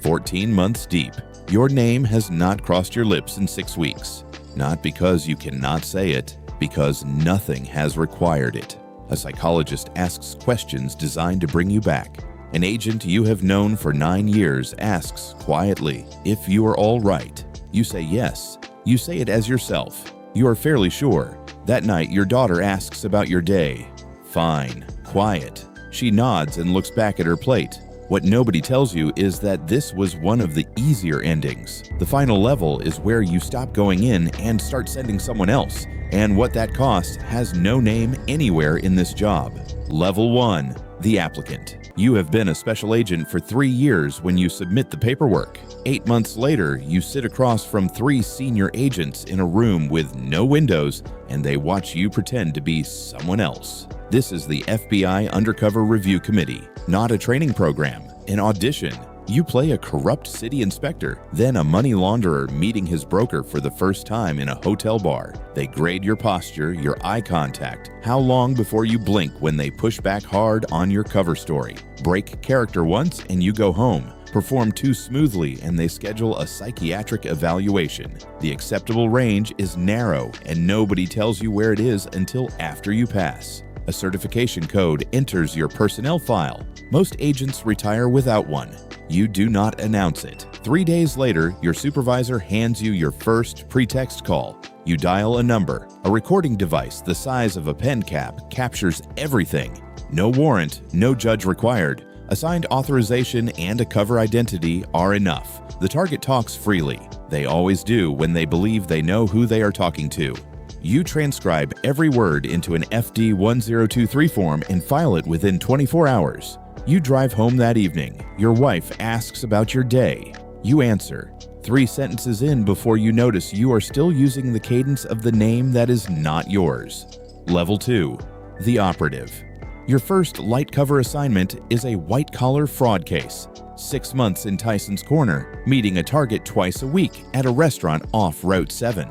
14 months deep. Your name has not crossed your lips in 6 weeks. Not because you cannot say it, because nothing has required it. A psychologist asks questions designed to bring you back. An agent you have known for 9 years asks quietly if you are all right. You say yes. You say it as yourself. You are fairly sure. That night, your daughter asks about your day. Fine. Quiet. She nods and looks back at her plate. What nobody tells you is that this was one of the easier endings. The final level is where you stop going in and start sending someone else, and what that costs has no name anywhere in this job. Level 1. The applicant. You have been a special agent for 3 years when you submit the paperwork. 8 months later, you sit across from 3 senior agents in a room with no windows, and they watch you pretend to be someone else. This is the FBI Undercover Review Committee, not a training program, an audition. You play a corrupt city inspector, then a money launderer meeting his broker for the first time in a hotel bar. They grade your posture, your eye contact, how long before you blink when they push back hard on your cover story. Break character once and you go home. Perform too smoothly and they schedule a psychiatric evaluation. The acceptable range is narrow and nobody tells you where it is until after you pass. A certification code enters your personnel file. Most agents retire without one. You do not announce it. 3 days later, your supervisor hands you your first pretext call. You dial a number. A recording device the size of a pen cap captures everything. No warrant, no judge required. Assigned authorization and a cover identity are enough. The target talks freely. They always do when they believe they know who they are talking to. You transcribe every word into an FD 1023 form and file it within 24 hours. You drive home that evening. Your wife asks about your day. You answer. 3 sentences in before you notice you are still using the cadence of the name that is not yours. Level 2. The operative. Your first light cover assignment is a white-collar fraud case. 6 months in Tyson's Corner, meeting a target twice a week at a restaurant off Route 7.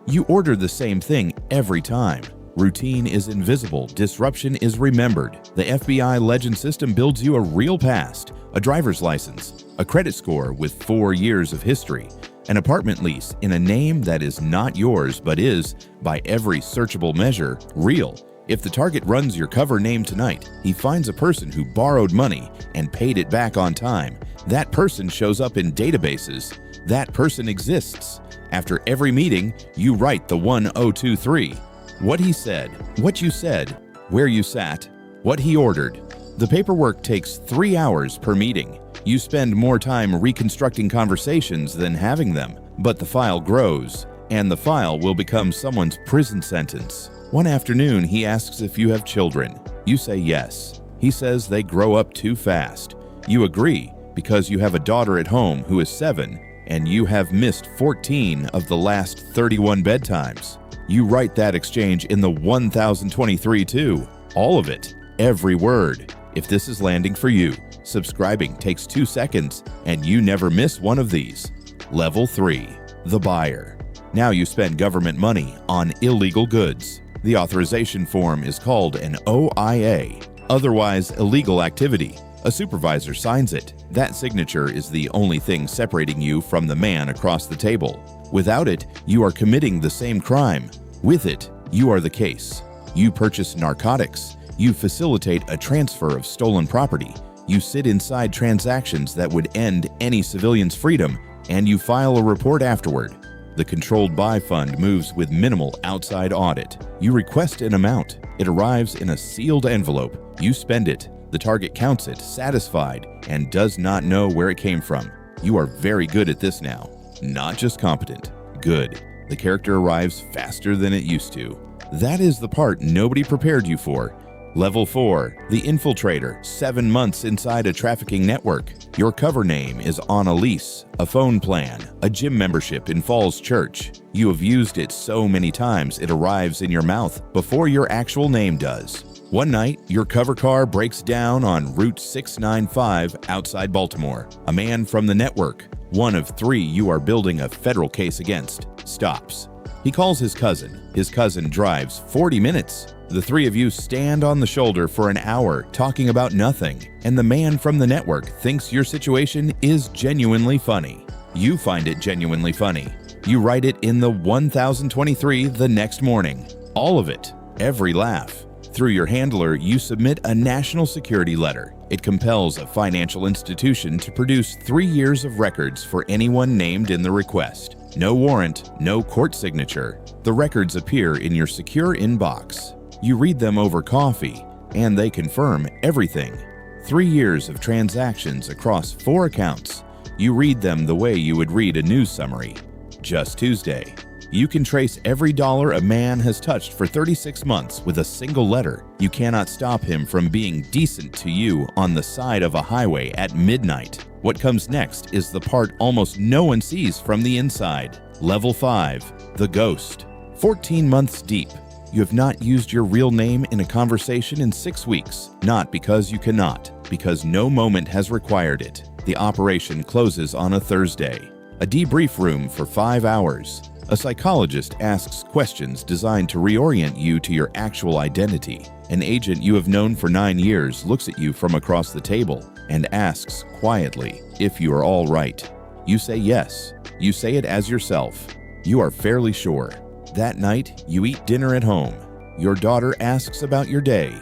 You order the same thing every time. Routine is invisible, disruption is remembered. The FBI Legend system builds you a real past, a driver's license, a credit score with 4 years of history, an apartment lease in a name that is not yours but is, by every searchable measure, real. If the target runs your cover name tonight, he finds a person who borrowed money and paid it back on time. That person shows up in databases. That person exists. After every meeting, you write the 1023. What he said, what you said, where you sat, what he ordered. The paperwork takes 3 hours per meeting. You spend more time reconstructing conversations than having them, but the file grows, and the file will become someone's prison sentence. One afternoon, he asks if you have children. You say yes. He says they grow up too fast. You agree because you have a daughter at home who is 7, and you have missed 14 of the last 31 bedtimes. You write that exchange in the 1023 too. All of it. Every word. If this is landing for you, subscribing takes 2 seconds, and you never miss one of these. Level 3. The buyer. Now you spend government money on illegal goods. The authorization form is called an OIA, otherwise illegal activity. A supervisor signs it. That signature is the only thing separating you from the man across the table. Without it, you are committing the same crime. With it, you are the case. You purchase narcotics. You facilitate a transfer of stolen property. You sit inside transactions that would end any civilian's freedom, and you file a report afterward. The controlled buy fund moves with minimal outside audit. You request an amount. It arrives in a sealed envelope. You spend it. The target counts it, satisfied, and does not know where it came from. You are very good at this now. Not just competent. Good. The character arrives faster than it used to. That is the part nobody prepared you for. Level 4. The infiltrator. 7 months inside a trafficking network. Your cover name is on a lease, a phone plan, a gym membership in Falls Church. You have used it so many times it arrives in your mouth before your actual name does. One night, your cover car breaks down on Route 695 outside Baltimore. A man from the network, one of 3 you are building a federal case against, stops. He calls his cousin. His cousin drives 40 minutes. The three of you stand on the shoulder for an hour talking about nothing, and the man from the network thinks your situation is genuinely funny. You find it genuinely funny. You write it in the 1023 the next morning. All of it. Every laugh. Through your handler, you submit a national security letter. It compels a financial institution to produce 3 years of records for anyone named in the request. No warrant, no court signature. The records appear in your secure inbox. You read them over coffee, and they confirm everything. 3 years of transactions across 4 accounts. You read them the way you would read a news summary. Just Tuesday. You can trace every dollar a man has touched for 36 months with a single letter. You cannot stop him from being decent to you on the side of a highway at midnight. What comes next is the part almost no one sees from the inside. Level 5, the ghost. 14 months deep. You have not used your real name in a conversation in 6 weeks. Not because you cannot, because no moment has required it. The operation closes on a Thursday. A debrief room for 5 hours. A psychologist asks questions designed to reorient you to your actual identity. An agent you have known for 9 years looks at you from across the table and asks quietly if you are all right. You say yes. You say it as yourself. You are fairly sure. That night, you eat dinner at home. Your daughter asks about your day.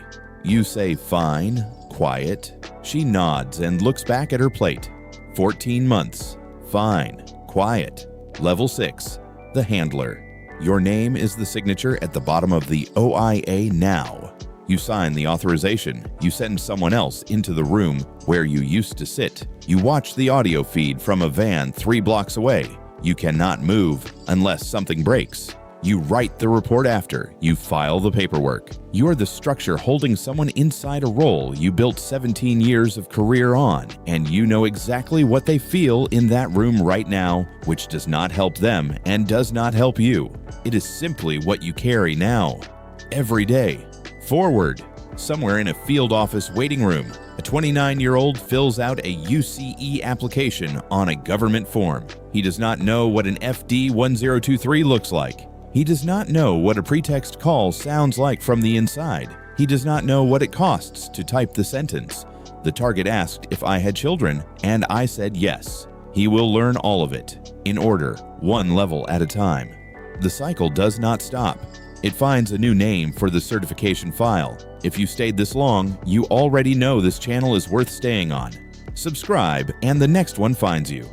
You say fine, quiet. She nods and looks back at her plate. 14 months. Fine, quiet. Level 6. The handler. Your name is the signature at the bottom of the OIA now. You sign the authorization. You send someone else into the room where you used to sit. You watch the audio feed from a van 3 blocks away. You cannot move unless something breaks. You write the report after. You file the paperwork. You are the structure holding someone inside a role you built 17 years of career on, and you know exactly what they feel in that room right now, which does not help them and does not help you. It is simply what you carry now. Every day. Forward. Somewhere in a field office waiting room, a 29-year-old fills out a UCE application on a government form. He does not know what an FD 1023 looks like. He does not know what a pretext call sounds like from the inside. He does not know what it costs to type the sentence. The target asked if I had children, and I said yes. He will learn all of it, in order, 1 level at a time. The cycle does not stop. It finds a new name for the certification file. If you stayed this long, you already know this channel is worth staying on. Subscribe, and the next one finds you.